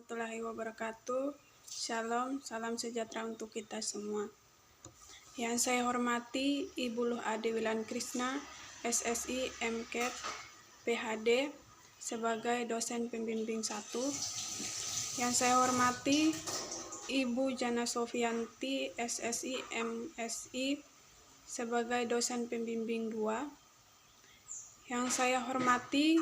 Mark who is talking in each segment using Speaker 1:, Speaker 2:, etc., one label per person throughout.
Speaker 1: warahmatullahi wabarakatuh. Shalom, salam sejahtera untuk kita semua. Yang saya hormati Ibu Luh Ade Wilan Krisna, SSI, MKET, PhD, sebagai dosen pembimbing 1. Yang saya hormati Ibu Jana Sofianti, SSI, MSI, sebagai dosen pembimbing 2. Yang saya hormati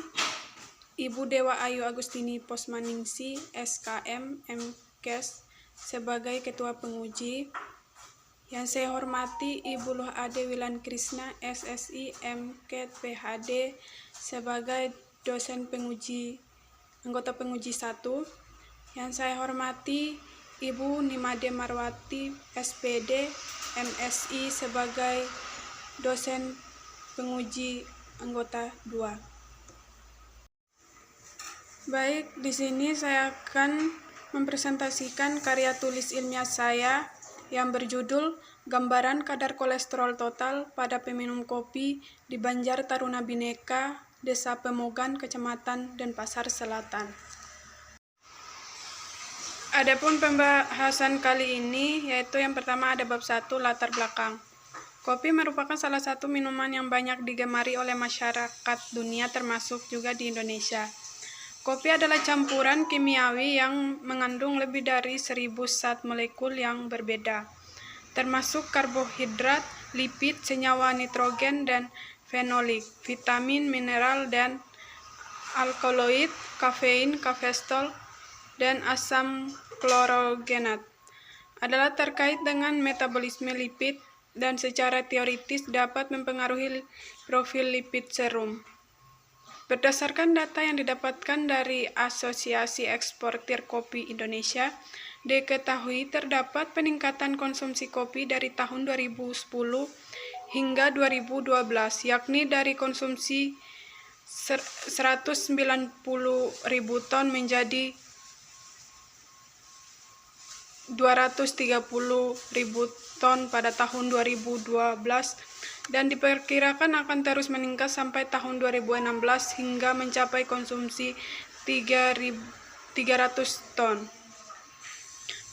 Speaker 1: Ibu Dewa Ayu Agustini Posmaningsi, SKM, MKes, sebagai Ketua Penguji. Yang saya hormati Ibu Luh Ade Wilan Krisna, SSI, MKet, PhD, sebagai dosen penguji, anggota penguji 1. Yang saya hormati Ibu Nimade Marwati, SPD, MSI, sebagai dosen penguji anggota 2. Baik, di sini saya akan mempresentasikan karya tulis ilmiah saya yang berjudul Gambaran Kadar Kolesterol Total pada Peminum Kopi di Banjar Taruna Bhinneka, Desa Pemogan, Kecamatan Denpasar Selatan. Adapun pembahasan kali ini, yaitu yang pertama ada bab 1, latar belakang. Kopi merupakan salah satu minuman yang banyak digemari oleh masyarakat dunia, termasuk juga di Indonesia. Kopi adalah campuran kimiawi yang mengandung lebih dari 1000 zat molekul yang berbeda, termasuk karbohidrat, lipid, senyawa nitrogen dan fenolik, vitamin, mineral, dan alkaloid, kafein, kafestol, dan asam klorogenat. Adalah terkait dengan metabolisme lipid dan secara teoritis dapat mempengaruhi profil lipid serum. Berdasarkan data yang didapatkan dari Asosiasi Eksportir Kopi Indonesia, diketahui terdapat peningkatan konsumsi kopi dari tahun 2010 hingga 2012, yakni dari konsumsi 190.000 ton menjadi 230.000 ton pada tahun 2012, dan diperkirakan akan terus meningkat sampai tahun 2016 hingga mencapai konsumsi 300 ton.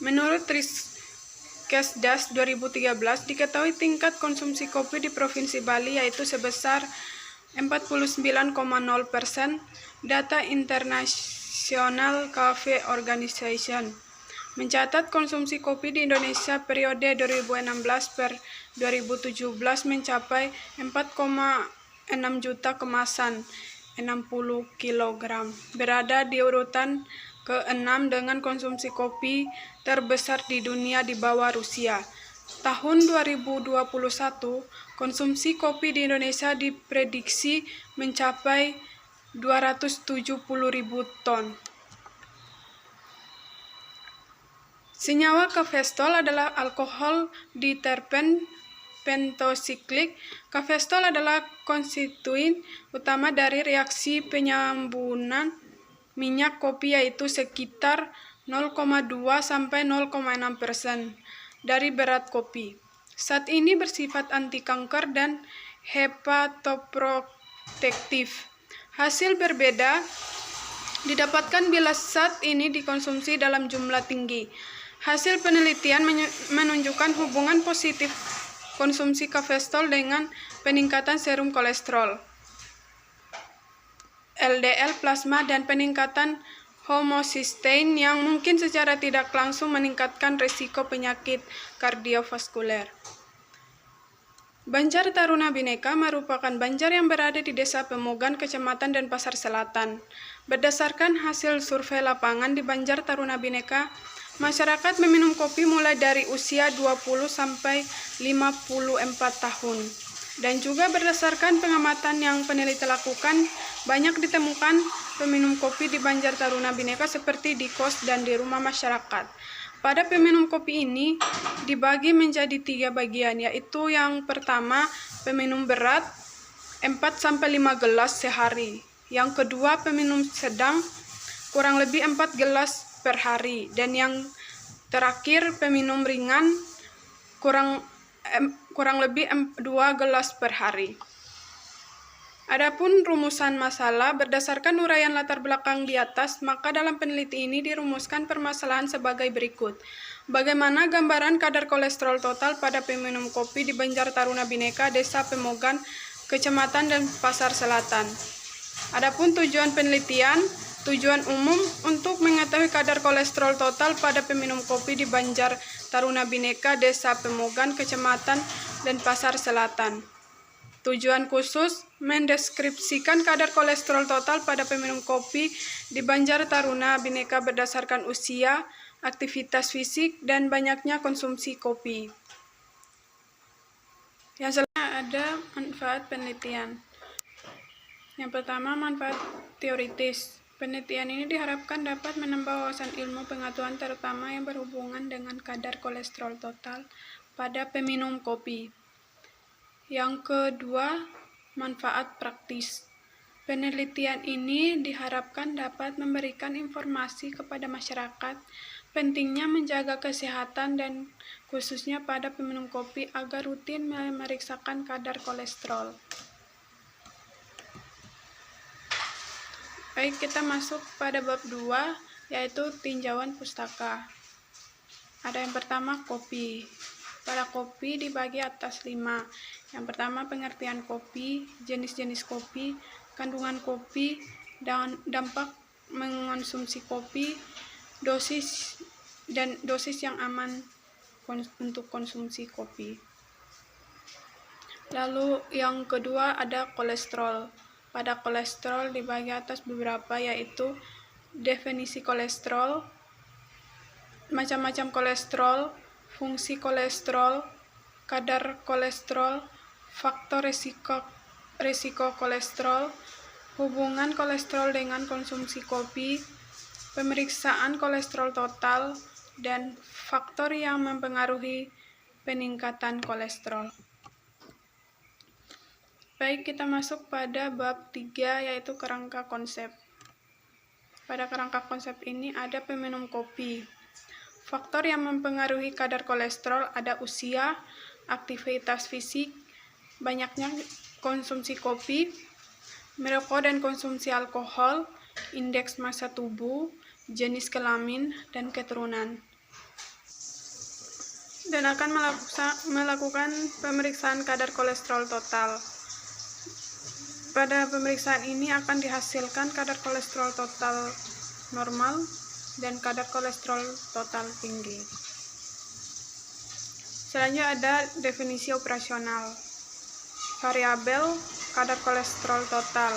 Speaker 1: Menurut Riskesdas 2013, diketahui tingkat konsumsi kopi di Provinsi Bali yaitu sebesar 49,0%. Data International Cafe Organization mencatat konsumsi kopi di Indonesia periode 2016 per 2017 mencapai 4,6 juta kemasan 60 kg, berada di urutan ke-6 dengan konsumsi kopi terbesar di dunia di bawah Rusia. Tahun 2021, konsumsi kopi di Indonesia diprediksi mencapai 270.000 ton. Senyawa kafestol adalah alkohol diterpen pentasiklik. Kafestol adalah konstituen utama dari reaksi penyambunan minyak kopi, yaitu sekitar 0,2 sampai 0,6% dari berat kopi. Zat ini bersifat anti kanker dan hepatoprotektif. Hasil berbeda didapatkan bila zat ini dikonsumsi dalam jumlah tinggi. Hasil penelitian menunjukkan hubungan positif konsumsi kafestol dengan peningkatan serum kolesterol, LDL plasma, dan peningkatan homocysteine yang mungkin secara tidak langsung meningkatkan risiko penyakit kardiovaskuler. Banjar Taruna Bhinneka merupakan banjar yang berada di Desa Pemogan, Kecamatan Denpasar Selatan. Berdasarkan hasil survei lapangan di Banjar Taruna Bhinneka, masyarakat meminum kopi mulai dari usia 20 sampai 54 tahun. Dan juga berdasarkan pengamatan yang peneliti lakukan, banyak ditemukan peminum kopi di Banjar Taruna Bhinneka seperti di kos dan di rumah masyarakat. Pada peminum kopi ini dibagi menjadi 3 bagian, yaitu yang pertama peminum berat 4-5 gelas sehari. Yang kedua peminum sedang kurang lebih 4 gelas per hari, dan yang terakhir peminum ringan kurang lebih 2 gelas per hari. Adapun rumusan masalah berdasarkan uraian latar belakang di atas, maka dalam peneliti ini dirumuskan permasalahan sebagai berikut. Bagaimana gambaran kadar kolesterol total pada peminum kopi di Banjar Taruna Bhinneka, Desa Pemogan, Kecamatan Denpasar Selatan. Adapun tujuan penelitian, tujuan umum untuk mengetahui kadar kolesterol total pada peminum kopi di Banjar Taruna Bhinneka, Desa Pemogan, Kecamatan Denpasar Selatan. Tujuan khusus, mendeskripsikan kadar kolesterol total pada peminum kopi di Banjar Taruna Bhinneka berdasarkan usia, aktivitas fisik, dan banyaknya konsumsi kopi. Yang selanjutnya ada manfaat penelitian. Yang pertama, manfaat teoritis. Penelitian ini diharapkan dapat menambah wawasan ilmu pengetahuan terutama yang berhubungan dengan kadar kolesterol total pada peminum kopi. Yang kedua, manfaat praktis. Penelitian ini diharapkan dapat memberikan informasi kepada masyarakat pentingnya menjaga kesehatan dan khususnya pada peminum kopi agar rutin memeriksakan kadar kolesterol. Baik, kita masuk pada bab 2, yaitu tinjauan pustaka. Ada yang pertama, kopi. Pada kopi dibagi atas 5. Yang pertama, pengertian kopi, jenis-jenis kopi, kandungan kopi, dan dampak mengonsumsi kopi, dosis yang aman untuk konsumsi kopi. Lalu yang kedua ada kolesterol. Pada kolesterol dibagi atas beberapa, yaitu definisi kolesterol, macam-macam kolesterol, fungsi kolesterol, kadar kolesterol, faktor risiko kolesterol, hubungan kolesterol dengan konsumsi kopi, pemeriksaan kolesterol total, dan faktor yang mempengaruhi peningkatan kolesterol. Baik, kita masuk pada bab 3, yaitu kerangka konsep. Pada kerangka konsep ini ada peminum kopi. Faktor yang mempengaruhi kadar kolesterol ada usia, aktivitas fisik, banyaknya konsumsi kopi, merokok dan konsumsi alkohol, indeks massa tubuh, jenis kelamin, dan keturunan. Dan akan melakukan pemeriksaan kadar kolesterol total. Pada pemeriksaan ini akan dihasilkan kadar kolesterol total normal dan kadar kolesterol total tinggi. Selanjutnya ada definisi operasional. Variabel kadar kolesterol total.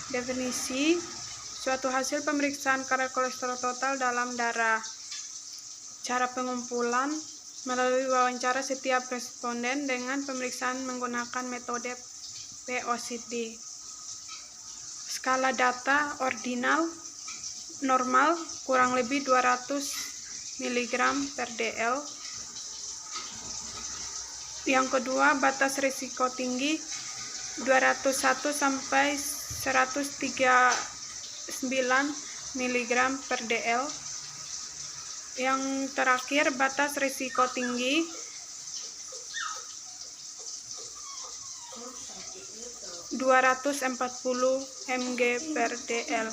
Speaker 1: Definisi suatu hasil pemeriksaan kadar kolesterol total dalam darah. Cara pengumpulan melalui wawancara setiap responden dengan pemeriksaan menggunakan metode POCT. Skala data ordinal normal kurang lebih 200 mg per dl. Yang kedua, batas risiko tinggi 201 sampai 139 mg per dl. Yang terakhir, batas risiko tinggi 240 mg per dl.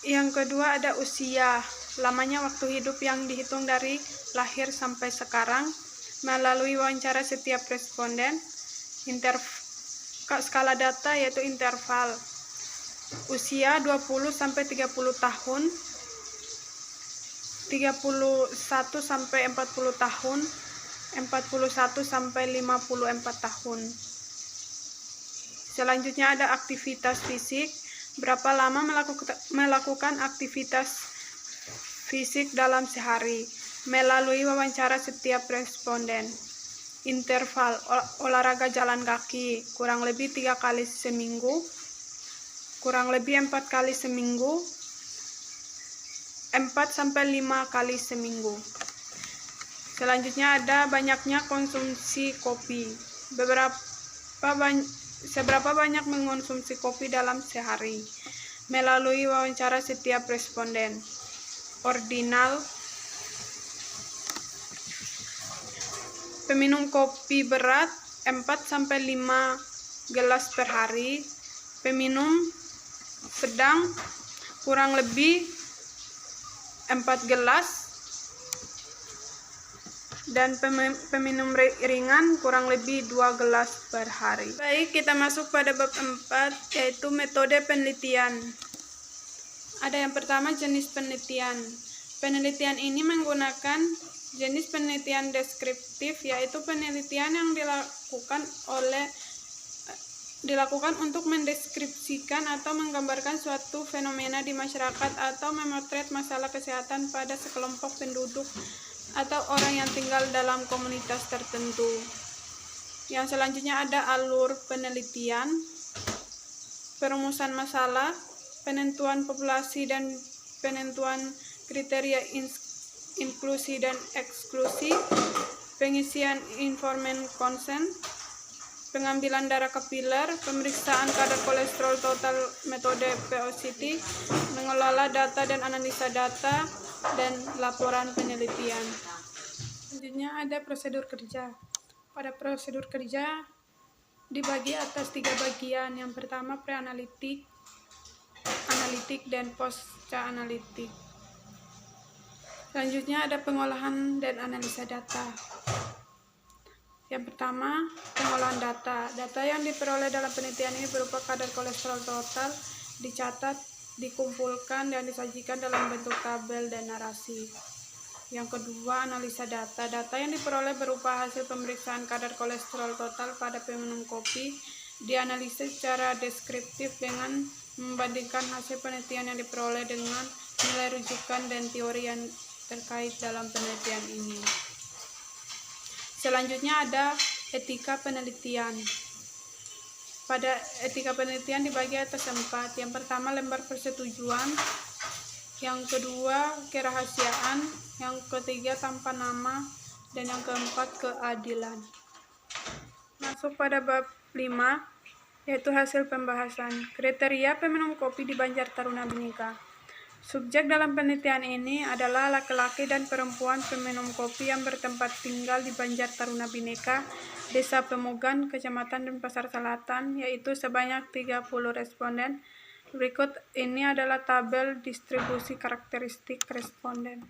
Speaker 1: Yang kedua ada usia, lamanya waktu hidup yang dihitung dari lahir sampai sekarang melalui wawancara setiap responden. Skala data yaitu interval usia 20 sampai 30 tahun, 31 sampai 40 tahun, 41 sampai 54 tahun. Selanjutnya ada aktivitas fisik. Berapa lama melakukan aktivitas fisik dalam sehari melalui wawancara setiap responden. Interval olahraga jalan kaki kurang lebih 3 kali seminggu, kurang lebih 4 kali seminggu, 4 sampai 5 kali seminggu. Selanjutnya ada banyaknya konsumsi kopi. Seberapa banyak mengonsumsi kopi dalam sehari melalui wawancara setiap responden. Ordinal, peminum kopi berat 4 sampai 5 gelas per hari, peminum sedang kurang lebih 4 gelas, dan peminum ringan kurang lebih 2 gelas per hari. Baik, kita masuk pada bab 4, yaitu metode penelitian. Ada yang pertama, jenis penelitian. Penelitian ini menggunakan jenis penelitian deskriptif, yaitu penelitian yang dilakukan untuk mendeskripsikan atau menggambarkan suatu fenomena di masyarakat atau memotret masalah kesehatan pada sekelompok penduduk atau orang yang tinggal dalam komunitas tertentu. Yang selanjutnya ada alur penelitian, perumusan masalah, penentuan populasi dan penentuan kriteria inklusi dan eksklusi, pengisian informan consent, pengambilan darah kapiler, pemeriksaan kadar kolesterol total metode POCT, mengelola data dan analisa data, dan laporan penelitian. Selanjutnya ada prosedur kerja. Pada prosedur kerja dibagi atas 3 bagian. Yang pertama pre-analitik, analitik, dan pasca analitik. Selanjutnya ada pengolahan dan analisa data. Yang pertama, pengolahan data. Data yang diperoleh dalam penelitian ini berupa kadar kolesterol total, dicatat, dikumpulkan, dan disajikan dalam bentuk tabel dan narasi. Yang kedua, analisa data. Data yang diperoleh berupa hasil pemeriksaan kadar kolesterol total pada peminum kopi, dianalisis secara deskriptif dengan membandingkan hasil penelitian yang diperoleh dengan nilai rujukan dan teori yang terkait dalam penelitian ini. Selanjutnya ada etika penelitian. Pada etika penelitian dibagi atas 4. Yang pertama, lembar persetujuan. Yang kedua, kerahasiaan. Yang ketiga, tanpa nama. Dan yang keempat, keadilan. Masuk pada bab 5, yaitu hasil pembahasan. Kriteria peminum kopi di Banjar Taruna Bhinneka. Subjek dalam penelitian ini adalah laki-laki dan perempuan peminum kopi yang bertempat tinggal di Banjar Taruna Bhinneka, Desa Pemugan, Kecamatan Denpasar Selatan, yaitu sebanyak 30 responden. Berikut ini adalah tabel distribusi karakteristik responden.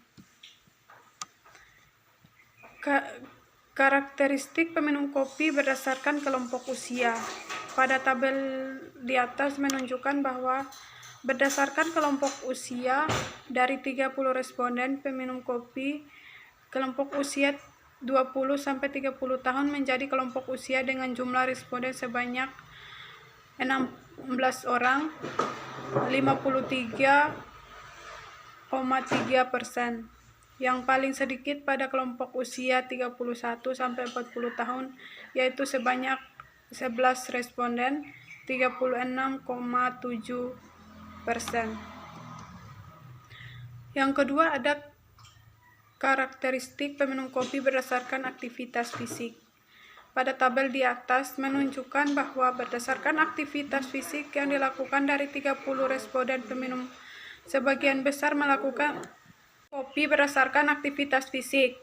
Speaker 1: Karakteristik peminum kopi berdasarkan kelompok usia. Pada tabel di atas menunjukkan bahwa berdasarkan kelompok usia, dari 30 responden peminum kopi, kelompok usia 20-30 tahun menjadi kelompok usia dengan jumlah responden sebanyak 16 orang, 53,3%. Yang paling sedikit pada kelompok usia 31-40 tahun, yaitu sebanyak 11 responden, 36,7%. Yang kedua ada karakteristik peminum kopi berdasarkan aktivitas fisik. Pada tabel di atas menunjukkan bahwa berdasarkan aktivitas fisik yang dilakukan dari 30 responden peminum, sebagian besar melakukan kopi berdasarkan aktivitas fisik.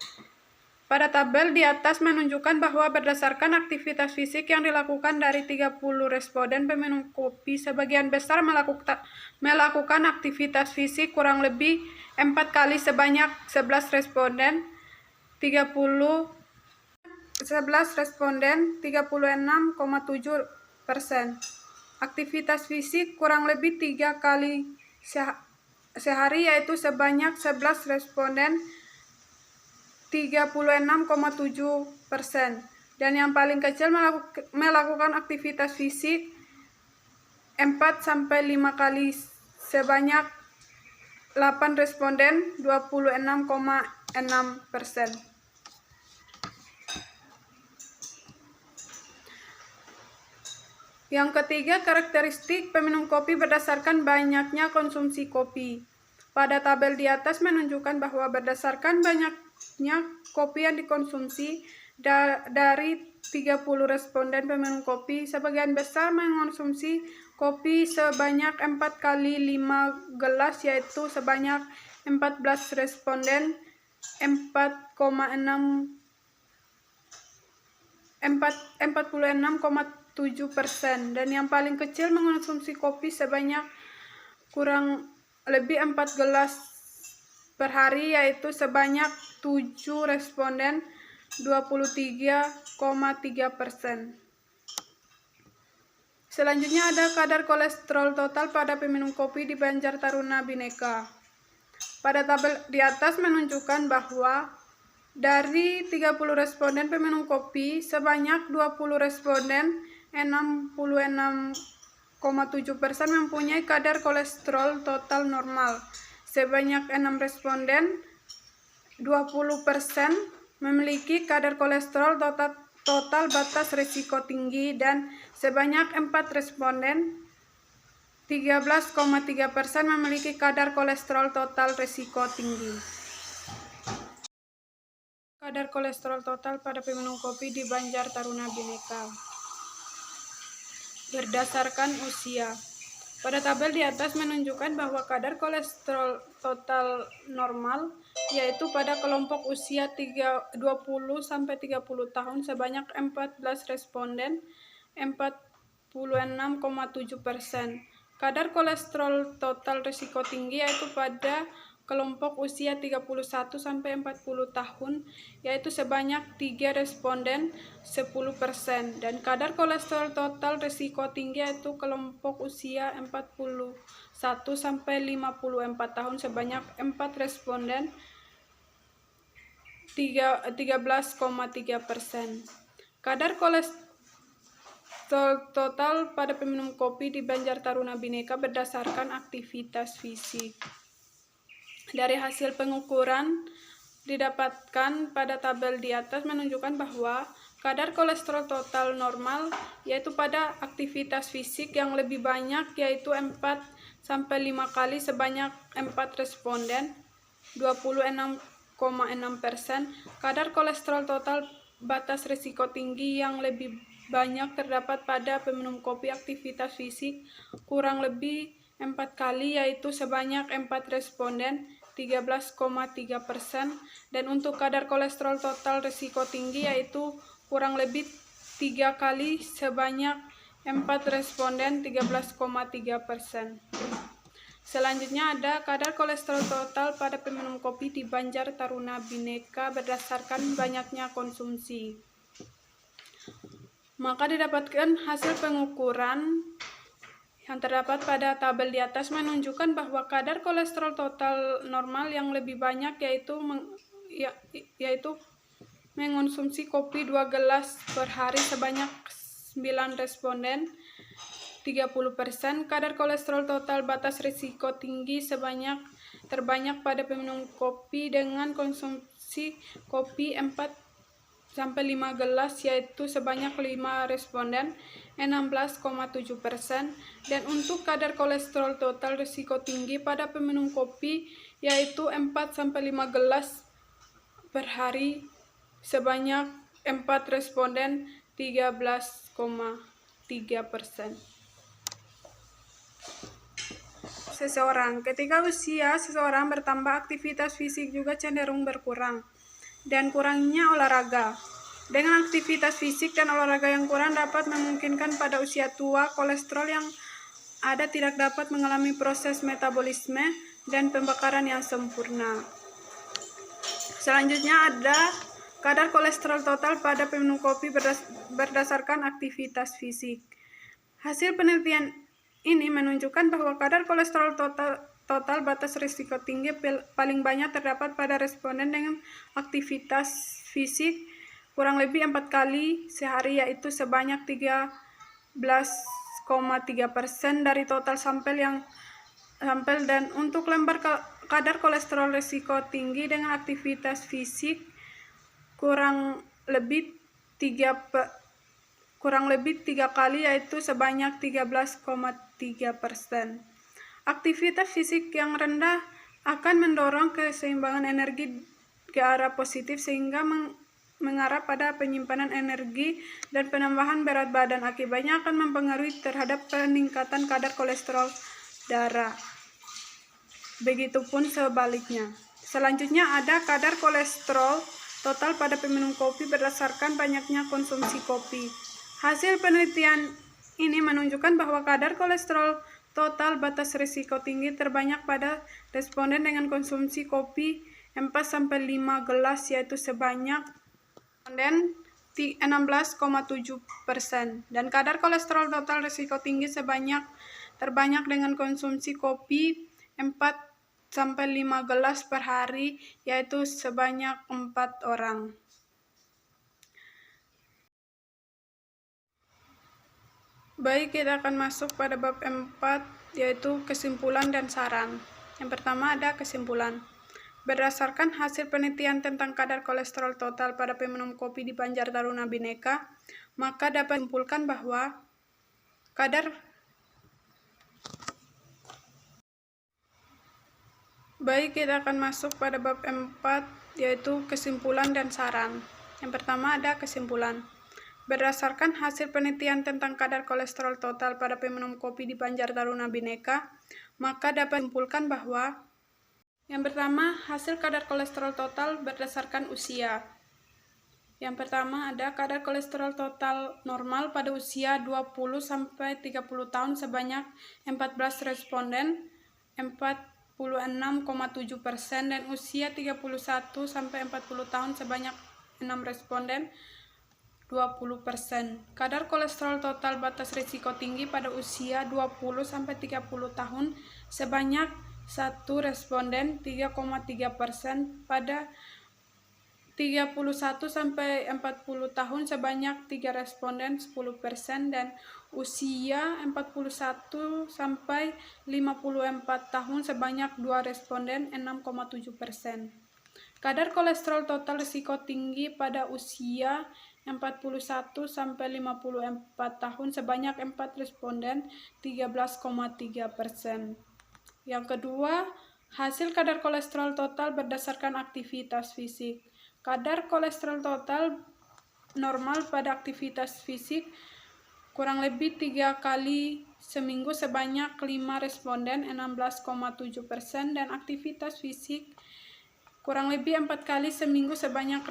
Speaker 1: Pada tabel di atas menunjukkan bahwa berdasarkan aktivitas fisik yang dilakukan dari 30 responden peminum kopi, sebagian besar melakukan aktivitas fisik kurang lebih 4 kali sebanyak 11 responden 36,7%. Aktivitas fisik kurang lebih 3 kali sehari, yaitu sebanyak 11 responden 36,7%. Dan yang paling kecil melakukan aktivitas fisik 4-5 kali sebanyak 8 responden 26,6%. Yang ketiga, karakteristik peminum kopi berdasarkan banyaknya konsumsi kopi. Pada tabel di atas menunjukkan bahwa berdasarkan banyaknya kopi yang dikonsumsi dari 30 responden peminum kopi, sebagian besar mengonsumsi kopi sebanyak 4 kali 5 gelas, yaitu sebanyak 14 responden 46,3%. dan yang paling kecil mengonsumsi kopi sebanyak kurang lebih 4 gelas per hari, yaitu sebanyak 7 responden 23,3%. Selanjutnya ada kadar kolesterol total pada peminum kopi di Banjar Taruna Bhinneka. Pada tabel di atas menunjukkan bahwa dari 30 responden peminum kopi, sebanyak 20 responden 66,7% mempunyai kadar kolesterol total normal. Sebanyak 6 responden 20% memiliki kadar kolesterol total batas risiko tinggi, dan sebanyak 4 responden 13,3% memiliki kadar kolesterol total risiko tinggi. Kadar kolesterol total pada peminum kopi di Banjar Taruna Bhinneka berdasarkan usia. Pada tabel di atas menunjukkan bahwa kadar kolesterol total normal, yaitu pada kelompok usia 20-30 tahun sebanyak 14 responden 46,7%. Kadar kolesterol total risiko tinggi yaitu pada kelompok usia 31-40 tahun, yaitu sebanyak 3 responden 10%, dan kadar kolesterol total risiko tinggi yaitu kelompok usia 41-54 tahun sebanyak 4 responden 13,3%. Kadar kolesterol total pada peminum kopi di Banjar Taruna Bhinneka berdasarkan aktivitas fisik. Dari hasil pengukuran didapatkan pada tabel di atas menunjukkan bahwa kadar kolesterol total normal, yaitu pada aktivitas fisik yang lebih banyak, yaitu 4-5 kali sebanyak 4 responden 26,6%. Kadar kolesterol total batas risiko tinggi yang lebih banyak terdapat pada peminum kopi aktivitas fisik kurang lebih 4 kali, yaitu sebanyak 4 responden 13,3%, dan untuk kadar kolesterol total risiko tinggi yaitu kurang lebih 3 kali sebanyak 4 responden 13,3%. Selanjutnya ada kadar kolesterol total pada peminum kopi di Banjar Taruna Bhinneka berdasarkan banyaknya konsumsi. Maka didapatkan hasil pengukuran yang terdapat pada tabel di atas menunjukkan bahwa kadar kolesterol total normal yang lebih banyak yaitu mengonsumsi kopi 2 gelas per hari sebanyak 9 responden 30%. Kadar kolesterol total batas risiko tinggi terbanyak pada peminum kopi dengan konsumsi kopi 4-5 gelas, yaitu sebanyak 5 responden 16,7%, dan untuk kadar kolesterol total risiko tinggi pada peminum kopi yaitu 4-5 gelas per hari sebanyak 4 responden 13,3%. Seseorang. Ketika usia seseorang bertambah, aktivitas fisik juga cenderung berkurang dan kurangnya olahraga. Dengan aktivitas fisik dan olahraga yang kurang dapat memungkinkan pada usia tua kolesterol yang ada tidak dapat mengalami proses metabolisme dan pembakaran yang sempurna. Selanjutnya ada kadar kolesterol total pada peminum kopi berdasarkan aktivitas fisik. Hasil penelitian ini menunjukkan bahwa kadar kolesterol total batas risiko tinggi paling banyak terdapat pada responden dengan aktivitas fisik kurang lebih 4 kali sehari, yaitu sebanyak 13,3% dari total sampel, dan untuk lembar kadar kolesterol risiko tinggi dengan aktivitas fisik kurang lebih 3 kali, yaitu sebanyak 13,3%. Aktivitas fisik yang rendah akan mendorong keseimbangan energi ke arah positif sehingga mengarah pada penyimpanan energi dan penambahan berat badan. Akibatnya akan mempengaruhi terhadap peningkatan kadar kolesterol darah. Begitupun sebaliknya. Selanjutnya ada kadar kolesterol total pada peminum kopi berdasarkan banyaknya konsumsi kopi. Hasil penelitian ini menunjukkan bahwa kadar kolesterol total batas risiko tinggi terbanyak pada responden dengan konsumsi kopi 4-5 gelas, yaitu sebanyak responden 16,7%, dan kadar kolesterol total risiko tinggi terbanyak dengan konsumsi kopi 4-5 gelas per hari, yaitu sebanyak 4 orang. Baik, kita akan masuk pada bab 4, yaitu kesimpulan dan saran. Yang pertama ada kesimpulan. Berdasarkan hasil penelitian tentang kadar kolesterol total pada peminum kopi di Banjar Taruna Bhinneka, maka dapat disimpulkan bahwa Baik, kita akan masuk pada bab 4, yaitu kesimpulan dan saran. Yang pertama ada kesimpulan. Berdasarkan hasil penelitian tentang kadar kolesterol total pada peminum kopi di Banjar Taruna Bhinneka, maka dapat disimpulkan bahwa yang pertama, hasil kadar kolesterol total berdasarkan usia. Yang pertama ada kadar kolesterol total normal pada usia 20-30 tahun sebanyak 14 responden, 46,7%, dan usia 31-40 tahun sebanyak 6 responden, 20%. Kadar kolesterol total batas risiko tinggi pada usia 20-30 tahun sebanyak 1 responden, 3,3%, pada 31-40 tahun sebanyak 3 responden, 10%, dan usia 41-54 tahun sebanyak 2 responden, 6,7%. Kadar kolesterol total risiko tinggi pada usia 41-54 tahun sebanyak 4 responden, 13,3%. Yang kedua, hasil kadar kolesterol total berdasarkan aktivitas fisik. Kadar kolesterol total normal pada aktivitas fisik kurang lebih 3 kali seminggu sebanyak 5 responden, 16,7%, dan aktivitas fisik kurang lebih 4 kali seminggu sebanyak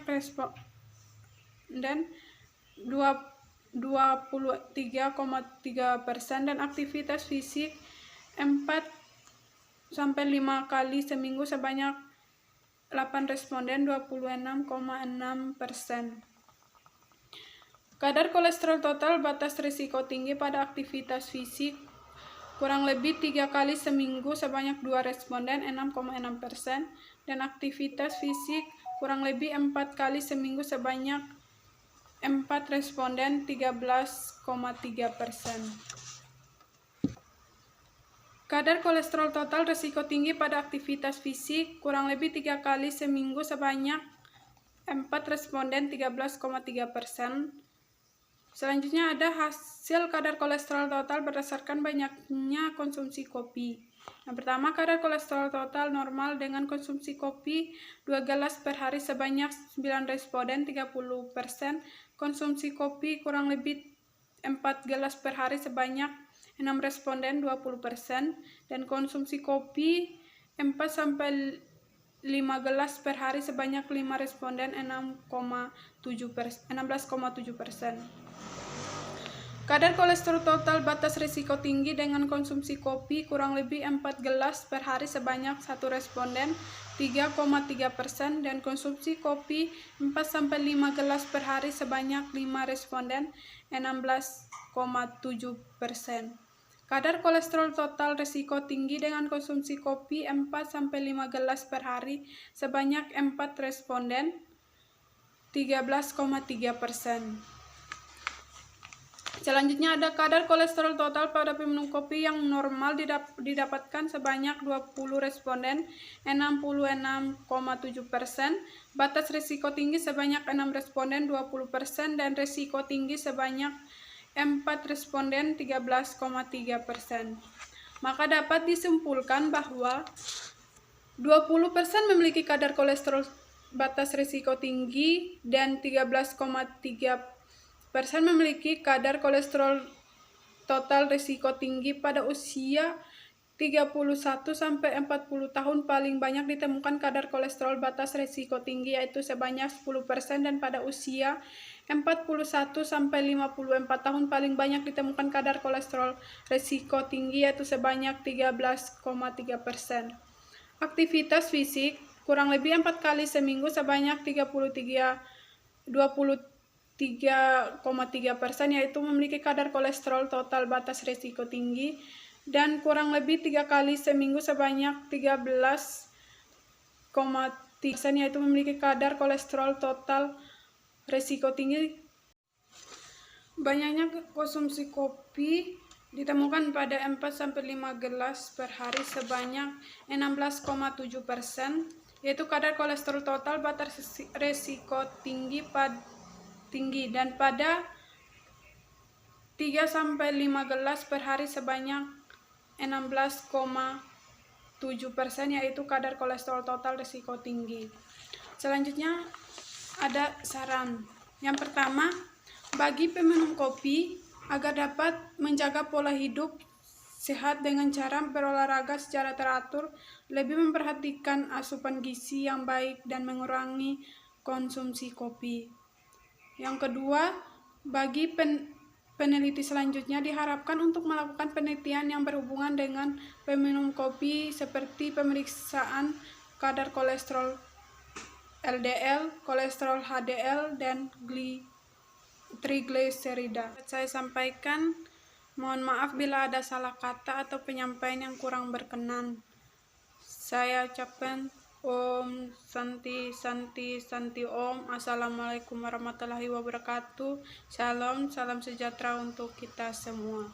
Speaker 1: responden 23,3%, dan aktivitas fisik 4-5 kali seminggu sebanyak 8 responden, 26,6%. Kadar kolesterol total batas risiko tinggi pada aktivitas fisik kurang lebih 3 kali seminggu sebanyak 2 responden, 6,6%, dan aktivitas fisik kurang lebih 4 kali seminggu sebanyak 4 responden, 13,3%. Kadar kolesterol total risiko tinggi pada aktivitas fisik kurang lebih 3 kali seminggu sebanyak 4 responden, 13,3%. Selanjutnya ada hasil kadar kolesterol total berdasarkan banyaknya konsumsi kopi. Yang pertama, kadar kolesterol total normal dengan konsumsi kopi 2 gelas per hari sebanyak 9 responden, 30%. Konsumsi kopi kurang lebih 4 gelas per hari sebanyak 6 responden, 20%, dan konsumsi kopi 4-5 gelas per hari sebanyak 5 responden, 16,7%. Kadar kolesterol total batas risiko tinggi dengan konsumsi kopi kurang lebih 4 gelas per hari sebanyak 1 responden, 3,3%, dan konsumsi kopi 4-5 gelas per hari sebanyak 5 responden, 16,7%. Kadar kolesterol total risiko tinggi dengan konsumsi kopi 4-5 gelas per hari sebanyak 4 responden, 13,3%. Selanjutnya ada kadar kolesterol total pada peminum kopi yang normal didapatkan sebanyak 20 responden, 66,7%, batas risiko tinggi sebanyak 6 responden, 20%, dan risiko tinggi sebanyak 4 responden, 13,3%. Maka dapat disimpulkan bahwa 20% memiliki kadar kolesterol batas risiko tinggi dan 13,3% memiliki kadar kolesterol total risiko tinggi pada usia 30–40 tahun paling banyak ditemukan kadar kolesterol batas risiko tinggi yaitu sebanyak 10%, dan pada usia 41–54 tahun paling banyak ditemukan kadar kolesterol risiko tinggi yaitu sebanyak 13,3%. Aktivitas fisik kurang lebih 4 kali seminggu sebanyak 23,3% yaitu memiliki kadar kolesterol total batas risiko tinggi, dan kurang lebih 3 kali seminggu sebanyak 13,3% yaitu memiliki kadar kolesterol total risiko tinggi. Banyaknya konsumsi kopi ditemukan pada 4–5 gelas per hari sebanyak 16,7%, yaitu kadar kolesterol total batas risiko tinggi, dan pada 3–5 gelas per hari sebanyak 16,7%, yaitu kadar kolesterol total risiko tinggi. Selanjutnya ada saran. Yang pertama, bagi peminum kopi agar dapat menjaga pola hidup sehat dengan cara berolahraga secara teratur, lebih memperhatikan asupan gizi yang baik dan mengurangi konsumsi kopi. Yang kedua, bagi peneliti selanjutnya diharapkan untuk melakukan penelitian yang berhubungan dengan peminum kopi seperti pemeriksaan kadar kolesterol LDL, kolesterol HDL, dan trigliserida. Saya sampaikan, mohon maaf bila ada salah kata atau penyampaian yang kurang berkenan. Saya ucapkan Om Santi Santi Santi Om. Assalamualaikum warahmatullahi wabarakatuh. Shalom, salam sejahtera untuk kita semua.